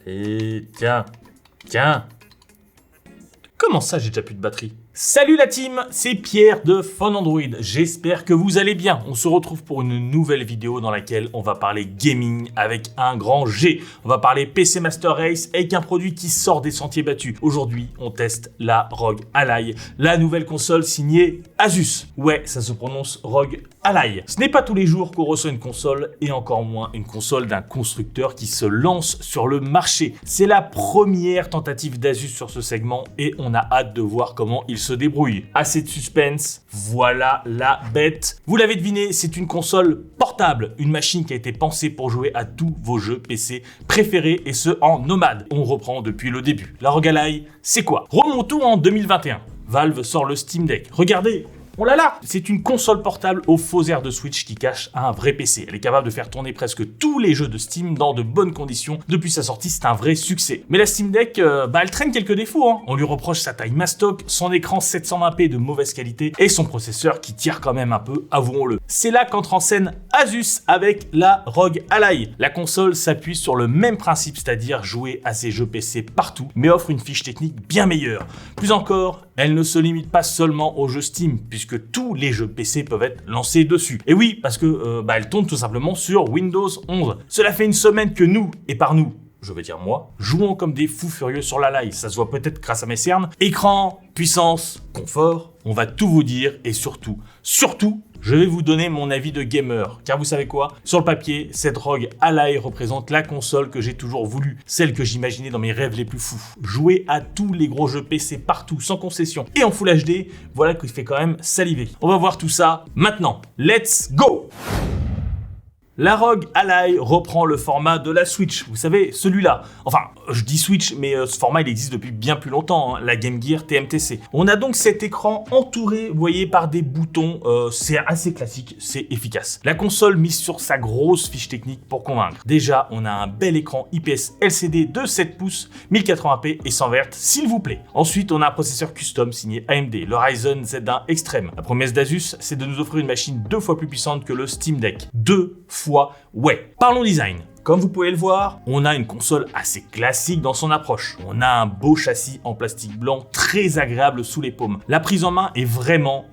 Et tiens. Comment ça, j'ai déjà plus de batterie? Salut la team, c'est Pierre de Phone Android. J'espère que vous allez bien. On se retrouve pour une nouvelle vidéo dans laquelle on va parler gaming avec un grand G. On va parler PC Master Race avec un produit qui sort des sentiers battus. Aujourd'hui, on teste la ROG Ally, la nouvelle console signée Asus. Ouais, ça se prononce ROG Ally. Ce n'est pas tous les jours qu'on reçoit une console et encore moins une console d'un constructeur qui se lance sur le marché. C'est la première tentative d'Asus sur ce segment et on a hâte de voir comment il se débrouille. Assez de suspense, voilà la bête. Vous l'avez deviné, c'est une console portable, une machine qui a été pensée pour jouer à tous vos jeux PC préférés et ce en nomade. On reprend depuis le début. La ROG Ally, c'est quoi? Remontons en 2021. Valve sort le Steam Deck. Regardez, on l'a là. C'est une console portable au faux air de Switch qui cache un vrai PC. Elle est capable de faire tourner presque tous les jeux de Steam dans de bonnes conditions. Depuis sa sortie, c'est un vrai succès. Mais la Steam Deck, elle traîne quelques défauts. On lui reproche sa taille mastoc, son écran 720p de mauvaise qualité et son processeur qui tire quand même un peu, avouons-le. C'est là qu'entre en scène Asus avec la ROG Ally. La console s'appuie sur le même principe, c'est-à-dire jouer à ses jeux PC partout, mais offre une fiche technique bien meilleure. Plus encore, elle ne se limite pas seulement aux jeux Steam, puisque tous les jeux PC peuvent être lancés dessus. Et oui, parce que elle tourne tout simplement sur Windows 11. Cela fait une semaine que nous, et par nous, je veux dire moi, jouons comme des fous furieux sur la Ally. Ça se voit peut-être grâce à mes cernes. Écran, puissance, confort, on va tout vous dire et surtout, je vais vous donner mon avis de gamer. Car vous savez quoi? Sur le papier, cette ROG Ally représente la console que j'ai toujours voulu. Celle que j'imaginais dans mes rêves les plus fous. Jouer à tous les gros jeux PC partout, sans concession et en Full HD, voilà qui fait quand même saliver. On va voir tout ça maintenant. Let's go! La ROG Ally reprend le format de la Switch, vous savez, celui-là. Enfin, je dis Switch, mais ce format il existe depuis bien plus longtemps, la Game Gear TMTC. On a donc cet écran entouré, vous voyez, par des boutons, c'est assez classique, c'est efficace. La console mise sur sa grosse fiche technique pour convaincre. Déjà, on a un bel écran IPS LCD de 7 pouces, 1080p et 100 Hz, s'il vous plaît. Ensuite, on a un processeur custom signé AMD, le Ryzen Z1 Extreme. La promesse d'Asus, c'est de nous offrir une machine 2 fois plus puissante que le Steam Deck. 2 fois. Ouais. Parlons design. Comme vous pouvez le voir, on a une console assez classique dans son approche. On a un beau châssis en plastique blanc très agréable sous les paumes. La prise en main est vraiment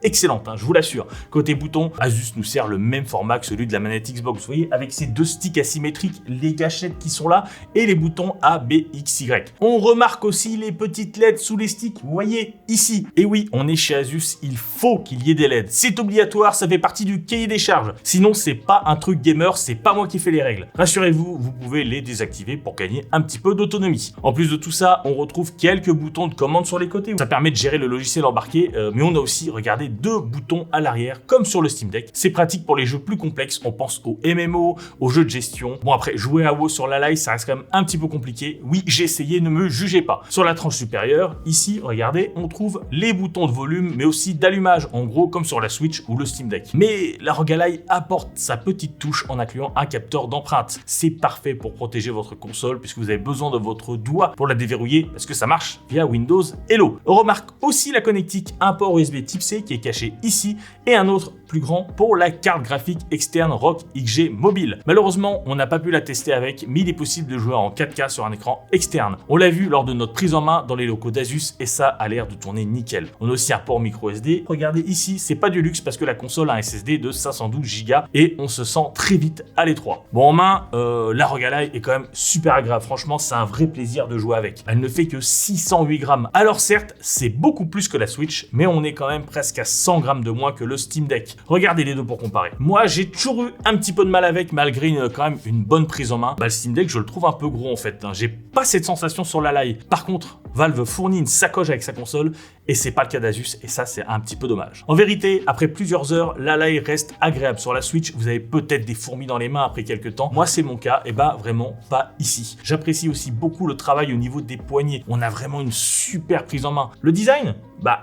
excellente, je vous l'assure. Côté bouton, Asus nous sert le même format que celui de la manette Xbox. Vous voyez, avec ces deux sticks asymétriques, les gâchettes qui sont là et les boutons A, B, X, Y. On remarque aussi les petites LED sous les sticks, vous voyez, ici. Et oui, on est chez Asus, il faut qu'il y ait des LED. C'est obligatoire, ça fait partie du cahier des charges. Sinon, c'est pas un truc gamer, c'est pas moi qui fais les règles. Rassurez-vous, vous pouvez les désactiver pour gagner un petit peu d'autonomie. En plus de tout ça, on retrouve quelques boutons de commande sur les côtés. Ça permet de gérer le logiciel embarqué, mais on a aussi, regardez, 2 boutons à l'arrière, comme sur le Steam Deck. C'est pratique pour les jeux plus complexes. On pense aux MMO, aux jeux de gestion. Bon, après, jouer à WoW sur la Ally, ça reste quand même un petit peu compliqué. Oui, j'ai essayé, ne me jugez pas. Sur la tranche supérieure, ici, regardez, on trouve les boutons de volume, mais aussi d'allumage, en gros, comme sur la Switch ou le Steam Deck. Mais la ROG Ally apporte sa petite touche en incluant un capteur d'empreinte. C'est parfait pour protéger votre console puisque vous avez besoin de votre doigt pour la déverrouiller parce que ça marche via Windows Hello. On remarque aussi la connectique, un port USB Type C qui est caché ici et un autre plus grand pour la carte graphique externe ROG XG mobile. Malheureusement, on n'a pas pu la tester avec, mais il est possible de jouer en 4K sur un écran externe. On l'a vu lors de notre prise en main dans les locaux d'Asus et ça a l'air de tourner nickel. On a aussi un port micro SD. Regardez ici, c'est pas du luxe parce que la console a un SSD de 512 Go et on se sent très vite à l'étroit. Bon, en main, la ROG Ally est quand même super agréable. Franchement, c'est un vrai plaisir de jouer avec. Elle ne fait que 608 grammes. Alors certes, c'est beaucoup plus que la Switch, mais on est quand même presque à 100 grammes de moins que le Steam Deck. Regardez les deux pour comparer. Moi, j'ai toujours eu un petit peu de mal avec, malgré quand même une bonne prise en main. Le Steam Deck, je le trouve un peu gros en fait. J'ai pas cette sensation sur la Ally. Par contre, Valve fournit une sacoche avec sa console et c'est pas le cas d'Asus et ça c'est un petit peu dommage. En vérité, après plusieurs heures, la Ally reste agréable. Sur la Switch, vous avez peut-être des fourmis dans les mains après quelques temps. Moi, c'est mon cas et vraiment pas ici. J'apprécie aussi beaucoup le travail au niveau des poignets. On a vraiment une super prise en main. Le design,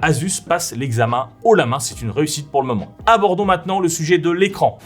Asus passe l'examen haut la main, c'est une réussite pour le moment. Abordons maintenant le sujet de l'écran.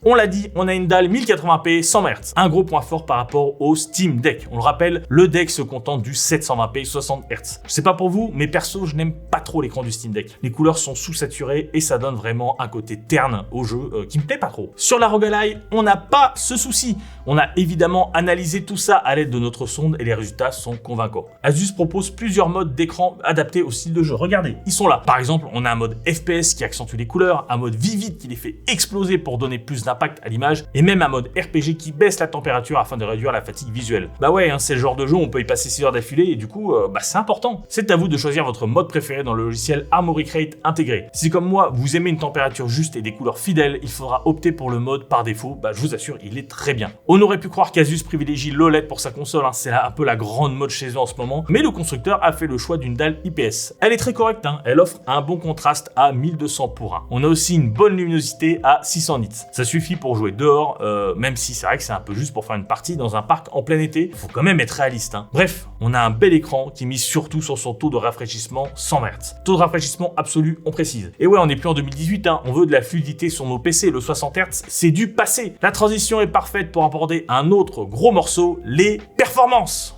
On l'a dit, on a une dalle 1080p 100 Hz. Un gros point fort par rapport au Steam Deck. On le rappelle, le deck se contente du 720p 60 Hz. Je sais pas pour vous, mais perso, je n'aime pas trop l'écran du Steam Deck. Les couleurs sont sous-saturées et ça donne vraiment un côté terne au jeu qui me plaît pas trop. Sur la ROG Ally, on n'a pas ce souci. On a évidemment analysé tout ça à l'aide de notre sonde et les résultats sont convaincants. Asus propose plusieurs modes d'écran adaptés au style de jeu. Regardez, ils sont là. Par exemple, on a un mode FPS qui accentue les couleurs, un mode vivid qui les fait exploser pour donner plus d'impact à l'image, et même un mode RPG qui baisse la température afin de réduire la fatigue visuelle. Bah ouais, hein, c'est le genre de jeu où on peut y passer 6 heures d'affilée et du coup, c'est important. C'est à vous de choisir votre mode préféré dans le logiciel Armoury Crate intégré. Si comme moi, vous aimez une température juste et des couleurs fidèles, il faudra opter pour le mode par défaut. Bah je vous assure, il est très bien. On aurait pu croire qu'Asus privilégie l'OLED pour sa console, hein, c'est là un peu la grande mode chez eux en ce moment, mais le constructeur a fait le choix d'une dalle IPS. Elle est très correcte, hein, elle offre un bon contraste à 1200 pour 1. On a aussi une bonne luminosité à 600 nits. Ça suffit pour jouer dehors, même si c'est vrai que c'est un peu juste pour faire une partie dans un parc en plein été. Faut quand même être réaliste, hein. Bref, on a un bel écran qui mise surtout sur son taux de rafraîchissement 100 Hz. Taux de rafraîchissement absolu, on précise. Et ouais, on n'est plus en 2018, hein, on veut de la fluidité sur nos PC, le 60 Hz, c'est du passé. La transition est parfaite pour aborder un autre gros morceau, les performances.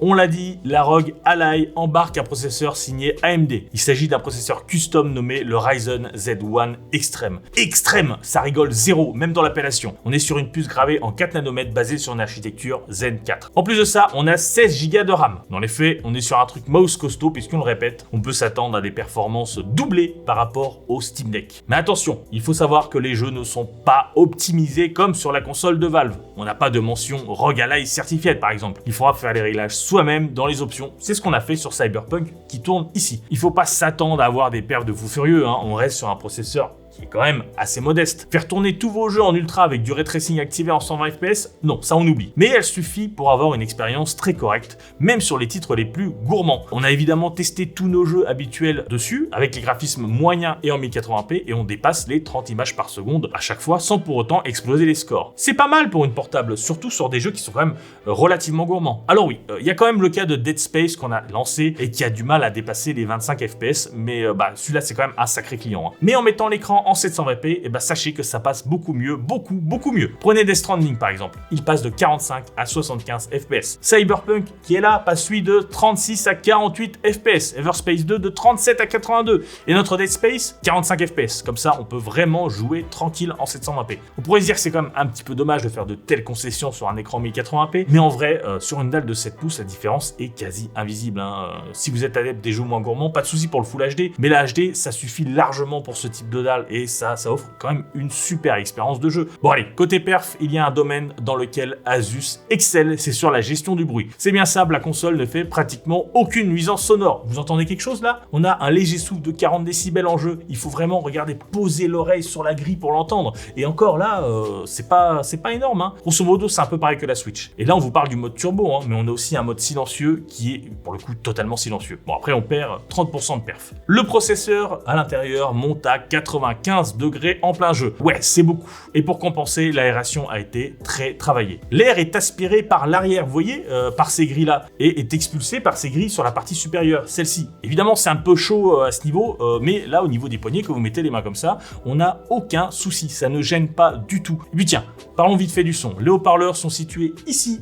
On l'a dit, la ROG Ally embarque un processeur signé AMD. Il s'agit d'un processeur custom nommé le Ryzen Z1 Extreme. Extrême, ça rigole zéro, même dans l'appellation. On est sur une puce gravée en 4 nanomètres basée sur une architecture Zen 4. En plus de ça, on a 16 Go de RAM. Dans les faits, on est sur un truc mouse costaud puisqu'on le répète, on peut s'attendre à des performances doublées par rapport au Steam Deck. Mais attention, il faut savoir que les jeux ne sont pas optimisés comme sur la console de Valve. On n'a pas de mention ROG Ally Certified par exemple. Il faudra faire les réglages soi-même dans les options. C'est ce qu'on a fait sur Cyberpunk qui tourne ici. Il faut pas s'attendre à avoir des perfs de fou furieux, hein. On reste sur un processeur qui est quand même assez modeste. Faire tourner tous vos jeux en ultra avec du ray tracing activé en 120 fps, non, ça on oublie. Mais elle suffit pour avoir une expérience très correcte, même sur les titres les plus gourmands. On a évidemment testé tous nos jeux habituels dessus, avec les graphismes moyens et en 1080p, et on dépasse les 30 images par seconde à chaque fois, sans pour autant exploser les scores. C'est pas mal pour une portable, surtout sur des jeux qui sont quand même relativement gourmands. Alors oui, il y a quand même le cas de Dead Space qu'on a lancé et qui a du mal à dépasser les 25 fps, mais celui-là c'est quand même un sacré client, hein. Mais en mettant l'écran en 720p, et sachez que ça passe beaucoup mieux, beaucoup mieux. Prenez Death Stranding par exemple, il passe de 45 à 75 fps. Cyberpunk qui est là passe lui de 36 à 48 fps. Everspace 2 de 37 à 82. Et notre Dead Space, 45 fps. Comme ça, on peut vraiment jouer tranquille en 720p. On pourrait se dire que c'est quand même un petit peu dommage de faire de telles concessions sur un écran 1080p, mais en vrai, sur une dalle de 7 pouces, la différence est quasi invisible, hein. Si vous êtes adepte des jeux moins gourmands, pas de souci pour le Full HD, mais la HD, ça suffit largement pour ce type de dalle et ça offre quand même une super expérience de jeu. Bon allez, côté perf, il y a un domaine dans lequel Asus excelle, c'est sur la gestion du bruit. C'est bien simple, la console ne fait pratiquement aucune nuisance sonore. Vous entendez quelque chose là? On a un léger souffle de 40 décibels en jeu. Il faut vraiment regarder, poser l'oreille sur la grille pour l'entendre. Et encore là, c'est pas énorme, hein. Grosso modo, c'est un peu pareil que la Switch. Et là, on vous parle du mode turbo, hein, mais on a aussi un mode silencieux qui est pour le coup totalement silencieux. Bon après, on perd 30% de perf. Le processeur à l'intérieur monte à 95 degrés en plein jeu. Ouais, c'est beaucoup. Et pour compenser, l'aération a été très travaillée. L'air est aspiré par l'arrière, vous voyez, par ces grilles-là, et est expulsé par ces grilles sur la partie supérieure, celle-ci. Évidemment, c'est un peu chaud à ce niveau, mais là, au niveau des poignets, quand vous mettez les mains comme ça, on n'a aucun souci, ça ne gêne pas du tout. Et puis tiens, parlons vite fait du son. Les haut-parleurs sont situés ici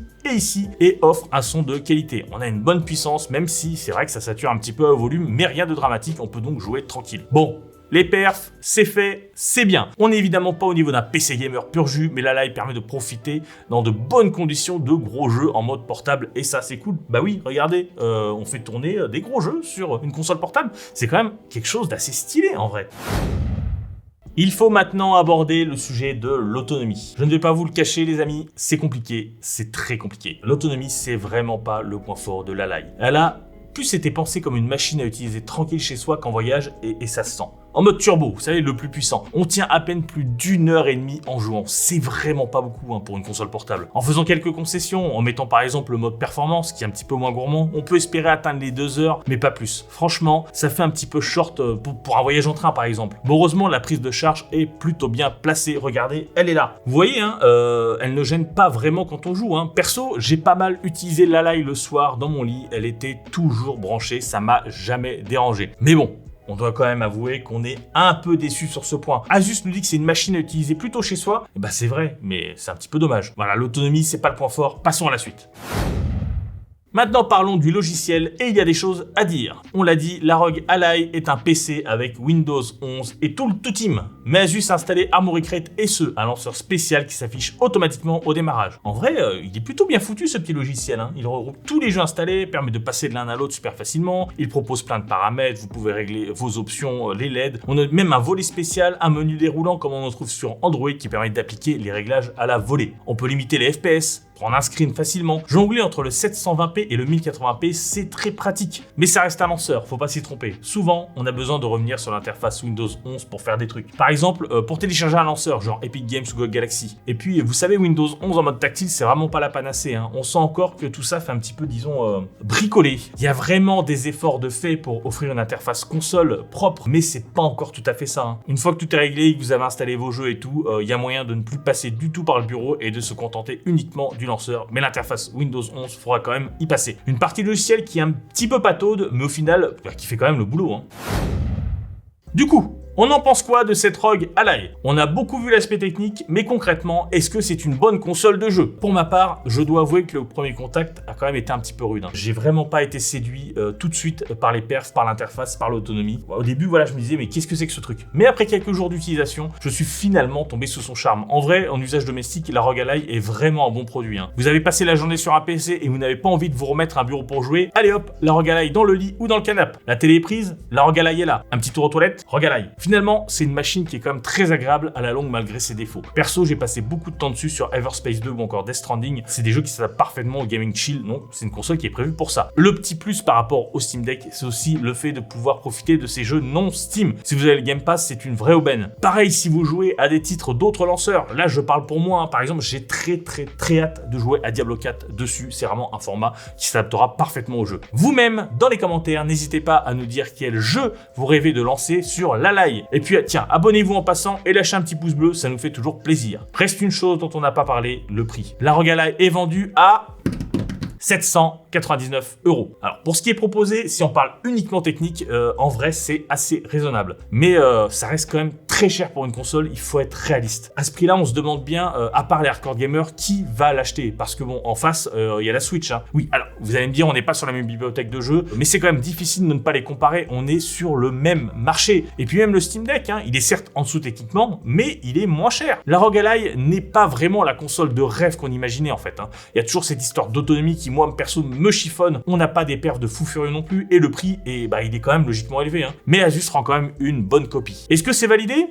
et offrent un son de qualité. On a une bonne puissance, même si c'est vrai que ça sature un petit peu au volume, mais rien de dramatique, on peut donc jouer tranquille. Bon, les perfs, c'est fait, c'est bien. On n'est évidemment pas au niveau d'un PC gamer pur jus, mais la Ally permet de profiter dans de bonnes conditions de gros jeux en mode portable, et ça c'est cool. Bah oui, regardez, on fait tourner des gros jeux sur une console portable, c'est quand même quelque chose d'assez stylé en vrai. Il faut maintenant aborder le sujet de l'autonomie. Je ne vais pas vous le cacher les amis, c'est compliqué, c'est très compliqué. L'autonomie, c'est vraiment pas le point fort de la Ally. Elle a plus été pensée comme une machine à utiliser tranquille chez soi qu'en voyage, et ça se sent. En mode turbo, vous savez, le plus puissant. On tient à peine plus d'1h30 en jouant. C'est vraiment pas beaucoup hein, pour une console portable. En faisant quelques concessions, en mettant par exemple le mode performance, qui est un petit peu moins gourmand, on peut espérer atteindre les 2 heures, mais pas plus. Franchement, ça fait un petit peu short pour un voyage en train par exemple. Mais heureusement, la prise de charge est plutôt bien placée. Regardez, elle est là. Vous voyez, hein, elle ne gêne pas vraiment quand on joue. Hein. Perso, j'ai pas mal utilisé la Ally le soir dans mon lit. Elle était toujours branchée, ça m'a jamais dérangé. Mais bon, on doit quand même avouer qu'on est un peu déçu sur ce point. Asus nous dit que c'est une machine à utiliser plutôt chez soi. Et bah c'est vrai, mais c'est un petit peu dommage. Voilà, l'autonomie, c'est pas le point fort. Passons à la suite. Maintenant parlons du logiciel et il y a des choses à dire. On l'a dit, la ROG Ally est un PC avec Windows 11 et tout le tout team. Mais Asus a installé Armoury Crate SE, un lanceur spécial qui s'affiche automatiquement au démarrage. En vrai, il est plutôt bien foutu ce petit logiciel. Il regroupe tous les jeux installés, permet de passer de l'un à l'autre super facilement. Il propose plein de paramètres, vous pouvez régler vos options, les LED. On a même un volet spécial, un menu déroulant comme on en trouve sur Android qui permet d'appliquer les réglages à la volée. On peut limiter les FPS, prendre un screen facilement. Jongler entre le 720p et le 1080p, c'est très pratique. Mais ça reste un lanceur, faut pas s'y tromper. Souvent, on a besoin de revenir sur l'interface Windows 11 pour faire des trucs. Par exemple, pour télécharger un lanceur, genre Epic Games ou GOG Galaxy. Et puis, vous savez, Windows 11 en mode tactile, c'est vraiment pas la panacée. On sent encore que tout ça fait un petit peu, disons, bricolé. Il y a vraiment des efforts de fait pour offrir une interface console propre, mais c'est pas encore tout à fait ça. Une fois que tout est réglé, que vous avez installé vos jeux et tout, il y a moyen de ne plus passer du tout par le bureau et de se contenter uniquement du lanceur, mais l'interface Windows 11 faudra quand même y passer. Une partie logicielle qui est un petit peu pataude, mais au final, qui fait quand même le boulot. Du coup, on en pense quoi de cette ROG Ally? On a beaucoup vu l'aspect technique, mais concrètement, est-ce que c'est une bonne console de jeu? Pour ma part, je dois avouer que le premier contact a quand même été un petit peu rude. J'ai vraiment pas été séduit tout de suite par les perfs, par l'interface, par l'autonomie. Au début, voilà, je me disais, mais qu'est-ce que c'est que ce truc? Mais après quelques jours d'utilisation, je suis finalement tombé sous son charme. En vrai, en usage domestique, la ROG Ally est vraiment un bon produit. Vous avez passé la journée sur un PC et vous n'avez pas envie de vous remettre un bureau pour jouer, allez hop, la ROG Ally dans le lit ou dans le canapé. La télé est prise, la ROG Ally est là. Un petit tour aux toilettes, ROG Ally. Finalement, c'est une machine qui est quand même très agréable à la longue malgré ses défauts. Perso, j'ai passé beaucoup de temps dessus sur Everspace 2 ou encore Death Stranding. C'est des jeux qui s'adaptent parfaitement au gaming chill, non, c'est une console qui est prévue pour ça. Le petit plus par rapport au Steam Deck, c'est aussi le fait de pouvoir profiter de ces jeux non Steam. Si vous avez le Game Pass, c'est une vraie aubaine. Pareil, si vous jouez à des titres d'autres lanceurs, là je parle pour moi, par exemple, j'ai très hâte de jouer à Diablo 4 dessus. C'est vraiment un format qui s'adaptera parfaitement au jeu. Vous-même, dans les commentaires, n'hésitez pas à nous dire quel jeu vous rêvez de lancer sur l'Ally. Et puis tiens, abonnez-vous en passant et lâchez un petit pouce bleu, ça nous fait toujours plaisir. Reste une chose dont on n'a pas parlé, le prix. La ROG Ally est vendue à 799 €. Alors pour ce qui est proposé, si on parle uniquement technique, en vrai c'est assez raisonnable. Mais ça reste quand même très cher pour une console, il faut être réaliste. À ce prix-là, on se demande bien, à part les hardcore gamers, qui va l'acheter? Parce que bon, en face, il y a la Switch. Oui, alors vous allez me dire, on n'est pas sur la même bibliothèque de jeux, mais c'est quand même difficile de ne pas les comparer. On est sur le même marché. Et puis même le Steam Deck, il est certes en dessous techniquement, mais il est moins cher. La ROG Ally n'est pas vraiment la console de rêve qu'on imaginait en fait. Il y a toujours cette histoire d'autonomie qui, moi, perso, me chiffonne. On n'a pas des perfs de fou furieux non plus, et le prix, il est quand même logiquement élevé. Mais Asus rend quand même une bonne copie. Est-ce que c'est validé?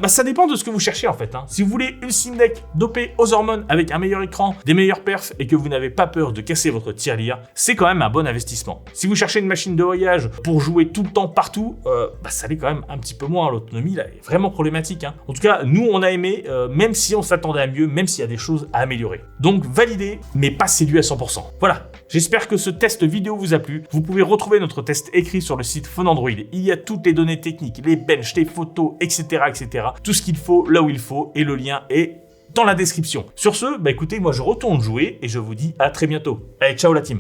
Ça dépend de ce que vous cherchez en fait. Si vous voulez une Steam Deck dopée aux hormones avec un meilleur écran, des meilleurs perfs et que vous n'avez pas peur de casser votre tirelire, c'est quand même un bon investissement. Si vous cherchez une machine de voyage pour jouer tout le temps partout, ça l'est quand même un petit peu moins. L'autonomie là est vraiment problématique. En tout cas, nous on a aimé, même si on s'attendait à mieux, même s'il y a des choses à améliorer. Donc validé, mais pas séduit à 100%. Voilà. J'espère que ce test vidéo vous a plu. Vous pouvez retrouver notre test écrit sur le site Phone Android. Il y a toutes les données techniques, les benches, les photos, etc. Tout ce qu'il faut, là où il faut, et le lien est dans la description. Sur ce, écoutez, moi je retourne jouer et je vous dis à très bientôt. Allez, ciao la team!